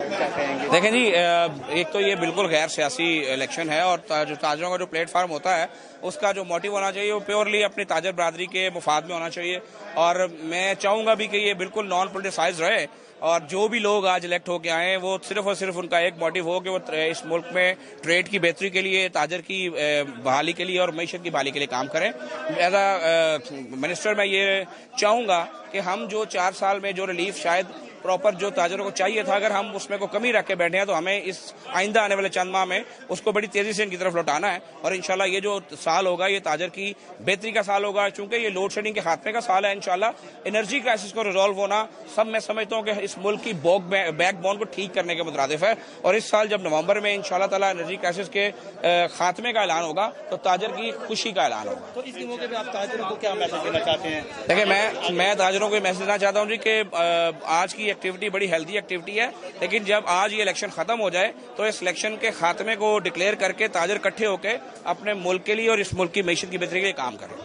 دیکھیں جی، ایک تو یہ بالکل غیر سیاسی الیکشن ہے، اور جو تاجروں کا جو پلیٹ فارم ہوتا ہے اس کا جو موٹیو ہونا چاہیے وہ پیورلی اپنی تاجر برادری کے مفاد میں ہونا چاہیے. اور میں چاہوں گا بھی کہ یہ بالکل نان پولیٹیسائز رہے، اور جو بھی لوگ آج الیکٹ ہو کے آئے ہیں وہ صرف اور صرف ان کا ایک موٹیو ہو کہ وہ اس ملک میں ٹریڈ کی بہتری کے لیے، تاجر کی بحالی کے لیے اور معیشت کی بحالی کے لیے کام کریں. ایز اے منسٹر میں یہ چاہوں گا کہ ہم جو 4 سال میں جو ریلیف شاید پراپر جو تاجروں کو چاہیے تھا، اگر ہم اس میں کو کمی رکھ کے بیٹھے ہیں تو ہمیں اس آئندہ آنے والے چند ماہ میں اس کو بڑی تیزی سے ان کی طرف لوٹانا ہے. اور انشاءاللہ یہ جو سال ہوگا یہ تاجر کی بہتری کا سال ہوگا، چونکہ یہ لوڈ شیڈنگ کے خاتمے کا سال ہے. انشاءاللہ انرجی کرائسس کو ریزالو ہونا سب میں سمجھتا ہوں کہ اس ملک کی بیک بون کو ٹھیک کرنے کے مترادف ہے. اور اس سال جب نومبر میں انشاءاللہ تعالی انرجی کرائسس کے خاتمے کا اعلان ہوگا تو تاجر کی خوشی کا اعلان ہوگا. تو اس موقع پہ آپ تاجروں کو کیا میسج دینا چاہتے ہیں؟ دیکھیں، میں تاجروں کو یہ میسج دینا چاہتا ہوں جی کہ آج کی ایکٹیویٹی بڑی ہیلدی ایکٹیویٹی ہے، لیکن جب آج یہ الیکشن ختم ہو جائے تو اس الیکشن کے خاتمے کو ڈکلیئر کر کے تاجر اکٹھے ہو کے اپنے ملک کے لیے اور اس ملک کی معیشت کی بہتری کے لیے کام کریں.